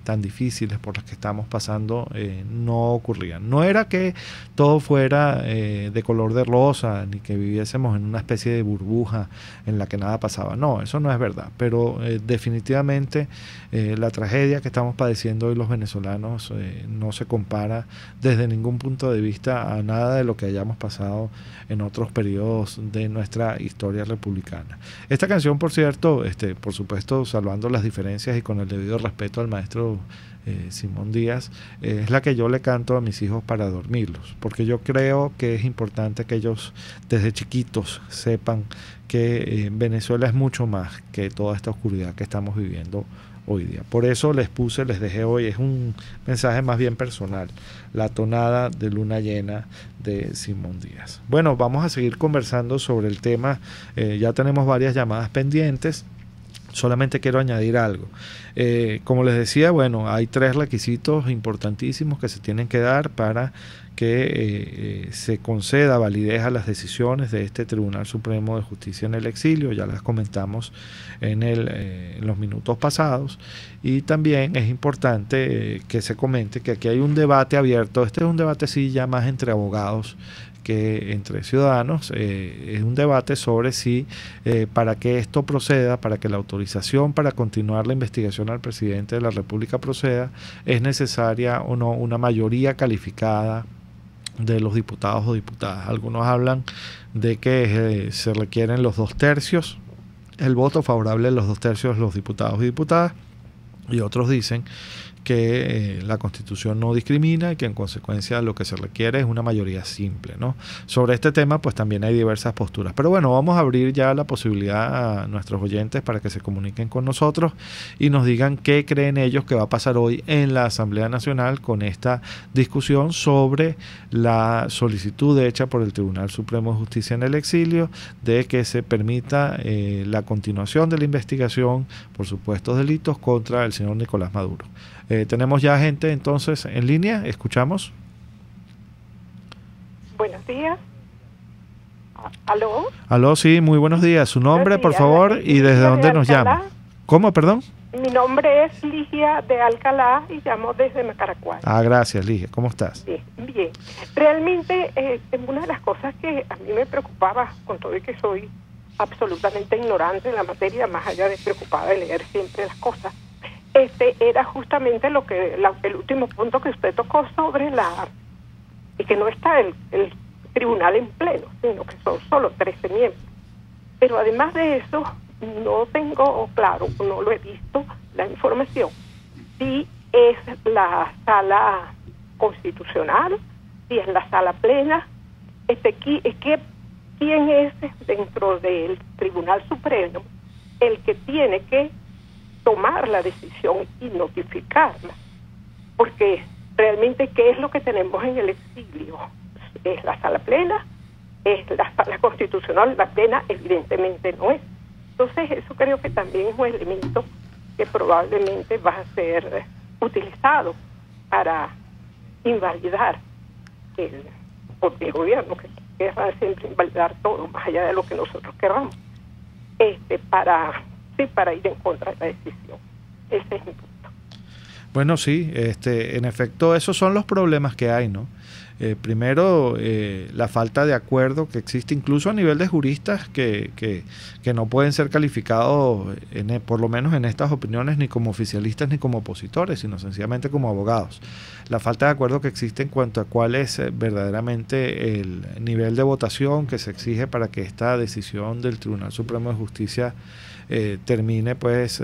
tan difíciles por las que estamos pasando no ocurrían. No era que todo fuera de color de rosa, ni que viviésemos en una especie de burbuja en la que nada pasaba. No, eso no es verdad, pero definitivamente la tragedia que estamos padeciendo hoy los venezolanos no se compara desde ningún punto de vista a nada de lo que hayamos pasado en otros periodos de nuestra historia republicana. Esta canción, por cierto, por supuesto, salvando las diferencias y con el debido respeto al maestro Simón Díaz, es la que yo le canto a mis hijos para dormirlos, porque yo creo que es importante que ellos desde chiquitos sepan que Venezuela es mucho más que toda esta oscuridad que estamos viviendo hoy día. Por eso les dejé hoy, es un mensaje más bien personal, la tonada de Luna Llena de Simón Díaz. Bueno, vamos a seguir conversando sobre el tema, ya tenemos varias llamadas pendientes. Solamente quiero añadir algo. Como les decía, bueno, hay 3 requisitos importantísimos que se tienen que dar para que se conceda validez a las decisiones de este Tribunal Supremo de Justicia en el exilio. Ya las comentamos en los minutos pasados. Y también es importante que se comente que aquí hay un debate abierto. Este es un debate sí ya más entre abogados que entre ciudadanos es un debate sobre si para que esto proceda, para que la autorización para continuar la investigación al presidente de la República proceda, es necesaria o no una mayoría calificada de los diputados o diputadas. Algunos hablan de que se requieren los 2/3, el voto favorable de los 2/3 de los diputados y diputadas, y otros dicen que la Constitución no discrimina y que en consecuencia lo que se requiere es una mayoría simple, ¿no? Sobre este tema pues también hay diversas posturas, pero bueno, vamos a abrir ya la posibilidad a nuestros oyentes para que se comuniquen con nosotros y nos digan qué creen ellos que va a pasar hoy en la Asamblea Nacional con esta discusión sobre la solicitud hecha por el Tribunal Supremo de Justicia en el exilio de que se permita la continuación de la investigación por supuestos delitos contra el señor Nicolás Maduro. Tenemos ya gente entonces en línea, escuchamos. Buenos días. ¿Aló? Aló, sí, muy buenos días. Su nombre, por favor, y desde dónde nos llama. ¿Cómo, perdón? Mi nombre es Ligia de Alcalá y llamo desde Macaracuay. Ah, gracias, Ligia. ¿Cómo estás? Bien, bien. Realmente una de las cosas que a mí me preocupaba, con todo y que soy absolutamente ignorante en la materia, más allá de preocupada de leer siempre las cosas, era justamente lo que el último punto que usted tocó sobre y que no está el tribunal en pleno, sino que son solo 13 miembros. Pero además de eso, no tengo claro, no lo he visto, la información, si es la sala constitucional, si es la sala plena, ¿quién es dentro del Tribunal Supremo el que tiene que tomar la decisión y notificarla? Porque realmente, ¿qué es lo que tenemos en el exilio? ¿Es la sala plena? ¿Es la sala constitucional? La plena evidentemente no es. Entonces eso creo que también es un elemento que probablemente va a ser utilizado para invalidar el gobierno, que querrá siempre invalidar todo, más allá de lo que nosotros querramos, para ir en contra de la decisión. Ese es mi punto. Bueno, sí, en efecto, esos son los problemas que hay, ¿no? Primero, la falta de acuerdo que existe incluso a nivel de juristas que no pueden ser calificados, por lo menos en estas opiniones, ni como oficialistas ni como opositores, sino sencillamente como abogados. La falta de acuerdo que existe en cuanto a cuál es verdaderamente el nivel de votación que se exige para que esta decisión del Tribunal Supremo de Justicia termine pues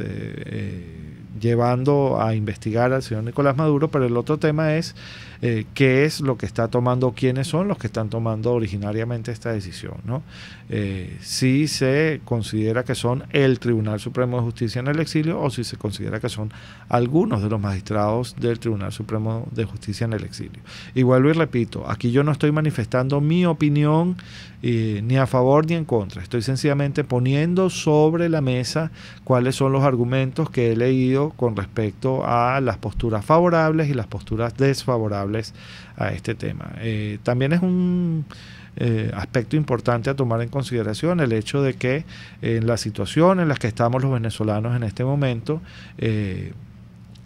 llevando a investigar al señor Nicolás Maduro, pero el otro tema es qué es lo que está tomando, quiénes son los que están tomando originariamente esta decisión, ¿no? Si se considera que son el Tribunal Supremo de Justicia en el exilio o si se considera que son algunos de los magistrados del Tribunal Supremo de Justicia en el exilio. Y vuelvo y repito, aquí yo no estoy manifestando mi opinión ni a favor ni en contra, estoy sencillamente poniendo sobre la mesa cuáles son los argumentos que he leído con respecto a las posturas favorables y las posturas desfavorables a este tema. También es un aspecto importante a tomar en consideración el hecho de que en la situación en la que estamos los venezolanos en este momento,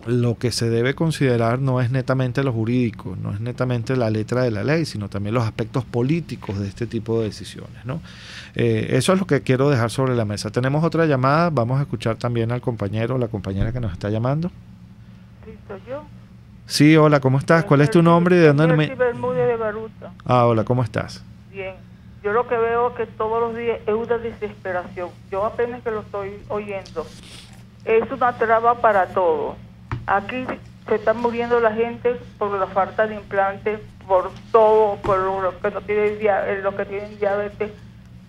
lo que se debe considerar no es netamente lo jurídico, no es netamente la letra de la ley, sino también los aspectos políticos de este tipo de decisiones, ¿no? Eso es lo que quiero dejar sobre la mesa. Tenemos otra llamada, vamos a escuchar también al compañero o la compañera que nos está llamando. Sí, soy yo. Sí, hola, ¿cómo estás? ¿Cuál es tu nombre y de dónde me...? Bermúdez de Baruta. Ah, hola, ¿cómo estás? Bien. Yo lo que veo es que todos los días es una desesperación. Yo apenas que lo estoy oyendo. Es una traba para todo. Aquí se está muriendo la gente por la falta de implantes, por todo, por los que no tienen diabetes,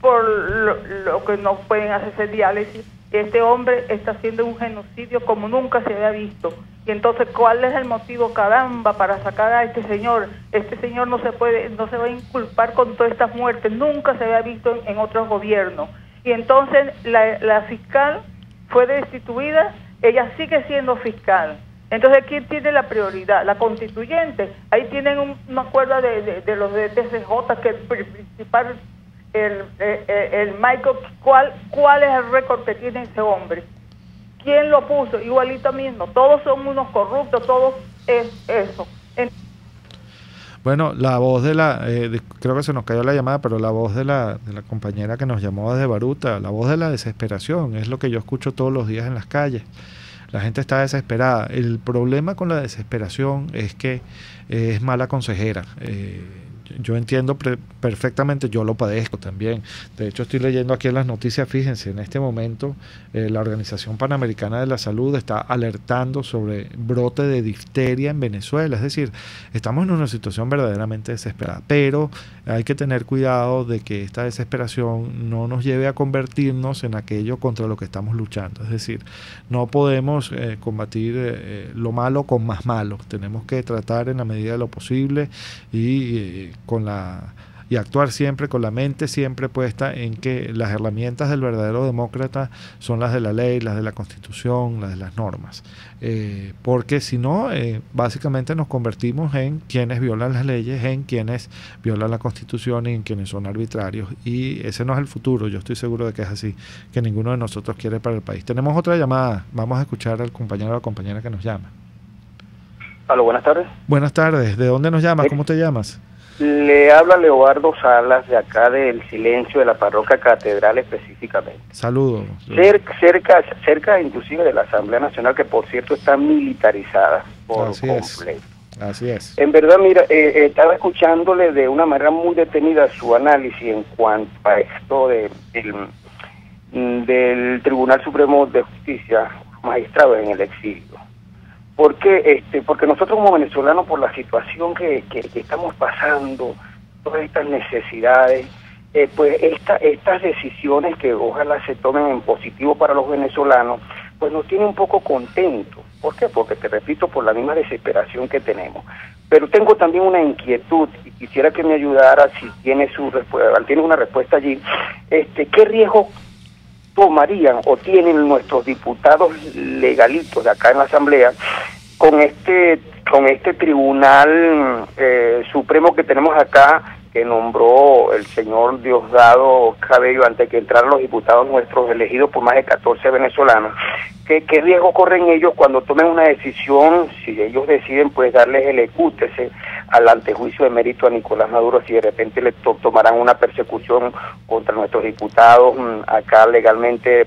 por lo que no pueden hacerse diálisis. Este hombre está haciendo un genocidio como nunca se había visto. Y entonces, ¿cuál es el motivo, caramba, para sacar a este señor? Este señor no se va a inculpar con todas estas muertes. Nunca se había visto en otros gobiernos. Y entonces la fiscal fue destituida, ella sigue siendo fiscal. Entonces, ¿quién tiene la prioridad? La constituyente. Ahí tienen un acuerdo de los de TCJ, que el principal, el Michael, ¿cuál es el récord que tiene ese hombre? ¿Quién lo puso? Igualito mismo. Todos son unos corruptos, todos es eso. Bueno, la voz de creo que se nos cayó la llamada, pero la voz de la compañera que nos llamó desde Baruta, la voz de la desesperación, es lo que yo escucho todos los días en las calles. La gente está desesperada. El problema con la desesperación es que es mala consejera. Yo entiendo perfectamente, yo lo padezco también. De hecho, estoy leyendo aquí en las noticias, fíjense, en este momento la Organización Panamericana de la Salud está alertando sobre brote de difteria en Venezuela. Es decir, estamos en una situación verdaderamente desesperada, pero hay que tener cuidado de que esta desesperación no nos lleve a convertirnos en aquello contra lo que estamos luchando. Es decir, no podemos combatir lo malo con más malo. Tenemos que tratar en la medida de lo posible y actuar siempre con la mente siempre puesta en que las herramientas del verdadero demócrata son las de la ley, las de la Constitución, las de las normas. Porque si no, básicamente nos convertimos en quienes violan las leyes, en quienes violan la Constitución y en quienes son arbitrarios. Y ese no es el futuro, yo estoy seguro de que es así, que ninguno de nosotros quiere para el país. Tenemos otra llamada, vamos a escuchar al compañero o la compañera que nos llama. Aló, buenas tardes. Buenas tardes, ¿de dónde nos llamas? ¿Cómo te llamas? Le habla Leobardo Salas, de acá del Silencio, de la parroquia Catedral específicamente. Saludos. Cerca inclusive de la Asamblea Nacional, que por cierto está militarizada por completo. Así es. En verdad, mira, estaba escuchándole de una manera muy detenida su análisis en cuanto a esto del Tribunal Supremo de Justicia, magistrados en el exilio. ¿Por qué? Porque nosotros como venezolanos, por la situación que estamos pasando, todas estas necesidades, pues estas decisiones que ojalá se tomen en positivo para los venezolanos, pues nos tiene un poco contentos. ¿Por qué? Porque, te repito, por la misma desesperación que tenemos. Pero tengo también una inquietud y quisiera que me ayudara, si tiene una respuesta allí, ¿qué riesgo tomarían o tienen nuestros diputados legalitos de acá en la Asamblea con este Tribunal Supremo que tenemos acá, que nombró el señor Diosdado Cabello antes que entraran los diputados nuestros elegidos por más de 14 venezolanos? ¿Qué riesgo corren ellos cuando tomen una decisión, si ellos deciden pues darles el ejecútese al antejuicio de mérito a Nicolás Maduro, si de repente le tomarán una persecución contra nuestros diputados acá legalmente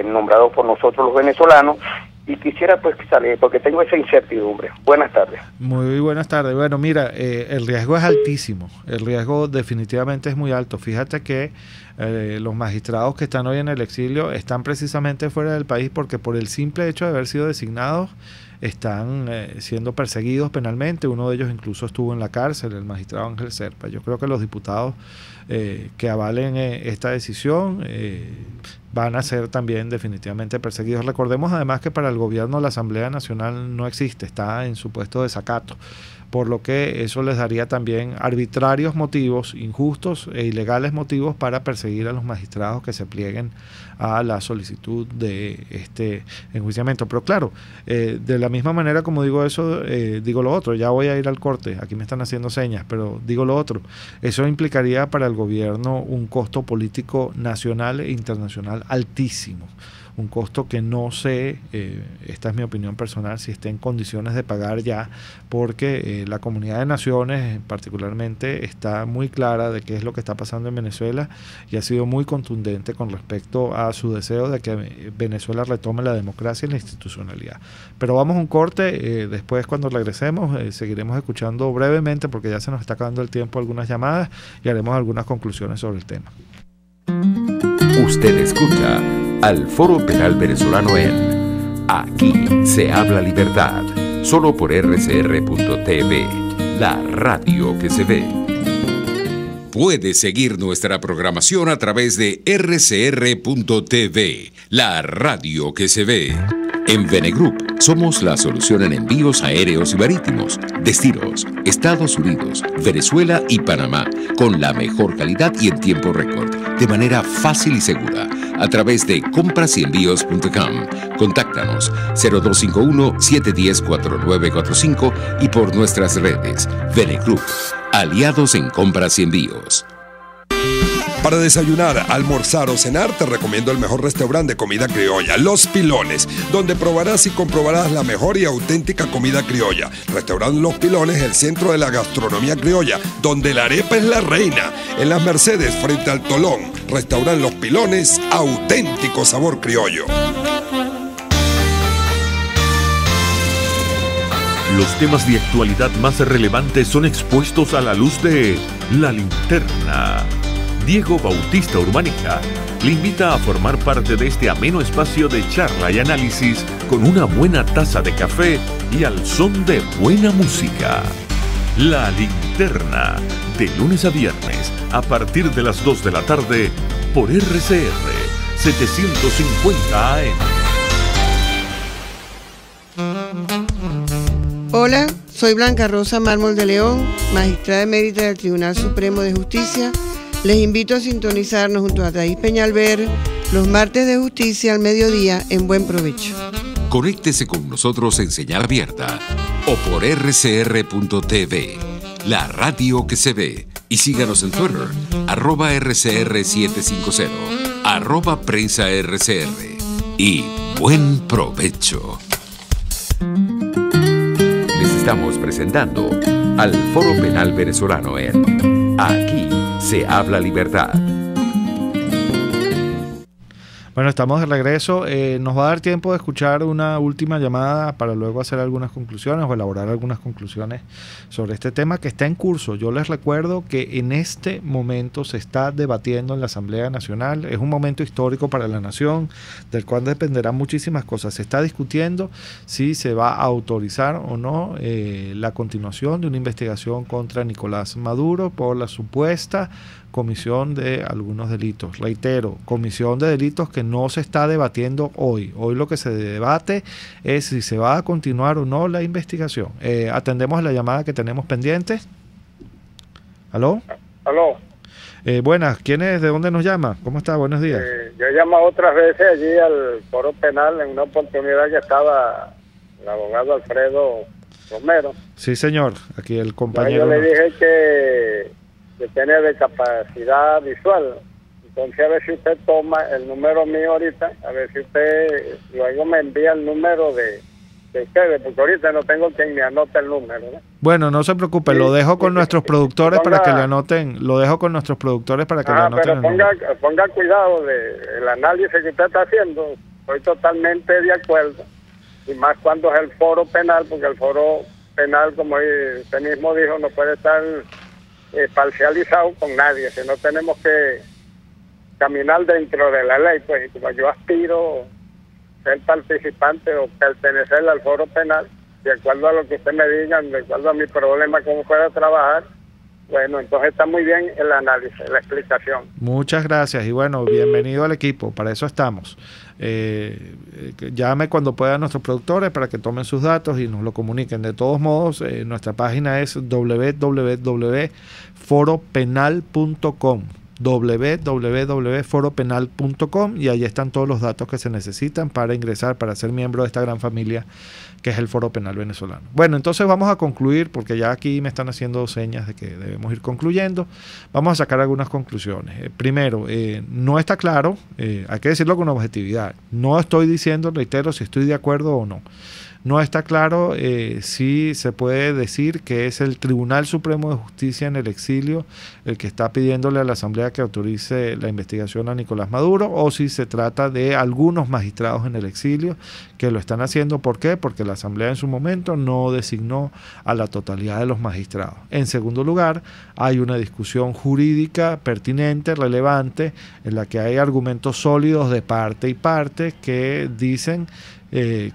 nombrados por nosotros los venezolanos? Y quisiera pues salir, porque tengo esa incertidumbre. Buenas tardes. Muy buenas tardes. Bueno, mira, el riesgo es altísimo. El riesgo definitivamente es muy alto. Fíjate que los magistrados que están hoy en el exilio están precisamente fuera del país porque por el simple hecho de haber sido designados están siendo perseguidos penalmente. Uno de ellos incluso estuvo en la cárcel, el magistrado Ángel Serpa. Yo creo que los diputados que avalen esta decisión van a ser también definitivamente perseguidos. Recordemos además que para el gobierno la Asamblea Nacional no existe, está en su puesto de desacato, por lo que eso les daría también arbitrarios motivos, injustos e ilegales motivos para perseguir a los magistrados que se plieguen a la solicitud de este enjuiciamiento. Pero claro, de la misma manera como digo eso, digo lo otro. Ya voy a ir al corte, aquí me están haciendo señas, pero digo lo otro. Eso implicaría para el gobierno un costo político nacional e internacional altísimo. Un costo que no sé, esta es mi opinión personal, si esté en condiciones de pagar ya, porque la comunidad de naciones particularmente está muy clara de qué es lo que está pasando en Venezuela y ha sido muy contundente con respecto a su deseo de que Venezuela retome la democracia y la institucionalidad. Pero vamos a un corte, después cuando regresemos seguiremos escuchando brevemente, porque ya se nos está acabando el tiempo, algunas llamadas y haremos algunas conclusiones sobre el tema. Usted escucha al Foro Penal Venezolano en Aquí se habla libertad, solo por rcr.tv, la radio que se ve. Puede seguir nuestra programación a través de rcr.tv, la radio que se ve. En Venegroup somos la solución en envíos aéreos y marítimos, destinos, Estados Unidos, Venezuela y Panamá, con la mejor calidad y en tiempo récord, de manera fácil y segura, a través de comprasyenvíos.com. Contáctanos 0251-710-4945 y por nuestras redes. Venegroup, aliados en compras y envíos. Para desayunar, almorzar o cenar, te recomiendo el mejor restaurante de comida criolla, Los Pilones, donde probarás y comprobarás la mejor y auténtica comida criolla. Restaurante Los Pilones, el centro de la gastronomía criolla, donde la arepa es la reina. En Las Mercedes, frente al Tolón. Restaurante Los Pilones, auténtico sabor criollo. Los temas de actualidad más relevantes son expuestos a la luz de La Linterna. Diego Bautista Urbanica le invita a formar parte de este ameno espacio de charla y análisis con una buena taza de café y al son de buena música. La Linterna, de lunes a viernes, a partir de las 2 de la tarde, por RCR 750 AM. Hola, soy Blanca Rosa Mármol de León, magistrada emérita del Tribunal Supremo de Justicia. Les invito a sintonizarnos junto a Thais Peñalver los martes de justicia al mediodía en Buen Provecho. Conéctese con nosotros en señal abierta o por rcr.tv, la radio que se ve. Y síganos en Twitter, @RCR750, @PrensaRCR. Y buen provecho. Les estamos presentando al Foro Penal Venezolano en Aquí se habla libertad. Bueno, estamos de regreso. Nos va a dar tiempo de escuchar una última llamada para luego hacer algunas conclusiones o elaborar algunas conclusiones sobre este tema que está en curso. Yo les recuerdo que en este momento se está debatiendo en la Asamblea Nacional. Es un momento histórico para la nación, del cual dependerán muchísimas cosas. Se está discutiendo si se va a autorizar o no la continuación de una investigación contra Nicolás Maduro por la supuesta comisión de algunos delitos. Reitero, comisión de delitos que no se está debatiendo hoy. Hoy lo que se debate es si se va a continuar o no la investigación. Atendemos a la llamada que tenemos pendiente. ¿Aló? ¿Aló? Buenas, ¿quién es? ¿De dónde nos llama? ¿Cómo está? Buenos días. Yo he llamado otras veces allí al foro penal en una oportunidad que estaba el abogado Alfredo Romero. Sí, señor. Aquí el compañero. Yo le dije que tiene discapacidad visual. Entonces a ver si usted toma el número mío ahorita, a ver si usted luego me envía el número de ustedes, porque ahorita no tengo quien me anote el número, ¿no? Bueno, no se preocupe, sí, lo dejo con nuestros productores para que le anoten, le anoten pero ponga cuidado del análisis que usted está haciendo. Estoy totalmente de acuerdo, y más cuando es el foro penal, porque el foro penal, como usted mismo dijo, no puede estar parcializado con nadie, sino tenemos que caminar dentro de la ley. Pues, y como yo aspiro a ser participante o pertenecer al foro penal, de acuerdo a lo que usted me diga, de acuerdo a mi problema, cómo pueda trabajar, bueno, entonces está muy bien el análisis, la explicación. Muchas gracias y bueno, bienvenido al equipo, para eso estamos. Llame cuando puedan nuestros productores para que tomen sus datos y nos lo comuniquen. De todos modos, nuestra página es www.foropenal.com www.foropenal.com y ahí están todos los datos que se necesitan para ingresar, para ser miembro de esta gran familia que es el Foro Penal Venezolano. Bueno, entonces vamos a concluir, porque ya aquí me están haciendo señas de que debemos ir concluyendo. Vamos a sacar algunas conclusiones. Primero, no está claro, hay que decirlo con objetividad, no estoy diciendo, reitero, si estoy de acuerdo o no. No está claro si se puede decir que es el Tribunal Supremo de Justicia en el exilio el que está pidiéndole a la Asamblea que autorice la investigación a Nicolás Maduro, o si se trata de algunos magistrados en el exilio que lo están haciendo. ¿Por qué? Porque la Asamblea en su momento no designó a la totalidad de los magistrados. En segundo lugar, hay una discusión jurídica pertinente, relevante, en la que hay argumentos sólidos de parte y parte que dicen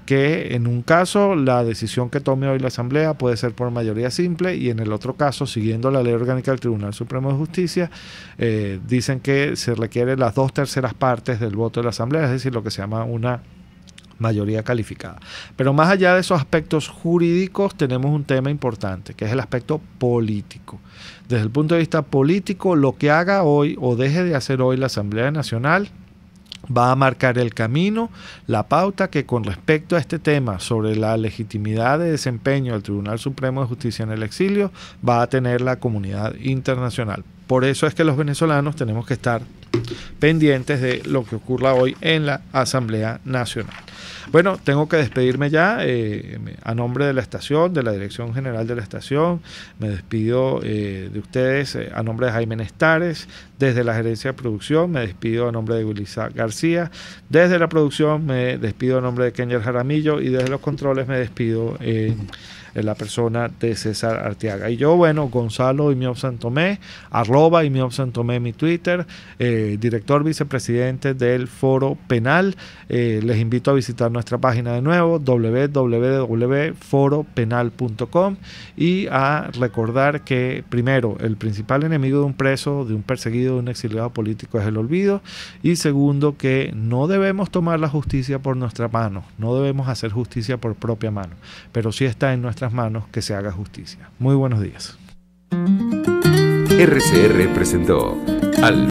que en un caso la decisión que tome hoy la Asamblea puede ser por mayoría simple, y en el otro caso, siguiendo la ley orgánica del Tribunal Supremo de Justicia, dicen que se requiere las 2/3 partes del voto de la Asamblea, es decir, lo que se llama una mayoría calificada. Pero más allá de esos aspectos jurídicos, tenemos un tema importante, que es el aspecto político. Desde el punto de vista político, lo que haga hoy o deje de hacer hoy la Asamblea Nacional va a marcar el camino, la pauta que con respecto a este tema sobre la legitimidad de desempeño del Tribunal Supremo de Justicia en el exilio va a tener la comunidad internacional. Por eso es que los venezolanos tenemos que estar pendientes de lo que ocurra hoy en la Asamblea Nacional. Bueno, tengo que despedirme ya a nombre de la estación, de la Dirección General de la estación. Me despido de ustedes a nombre de Jaime Nestares, desde la Gerencia de Producción. Me despido a nombre de Wilisa García. Desde la producción me despido a nombre de Kenyer Jaramillo y desde los controles me despido en la persona de César Arteaga. Y yo, bueno, Gonzalo Imiob Santomé, @ImiobSantomé mi Twitter, director vicepresidente del Foro Penal. Les invito a visitar nuestra página de nuevo, www.foropenal.com, y a recordar que, primero, el principal enemigo de un preso, de un perseguido, de un exiliado político es el olvido, y segundo, que no debemos tomar la justicia por nuestra mano, no debemos hacer justicia por propia mano, pero sí está en nuestras manos que se haga justicia. Muy buenos días. RCR presentó Al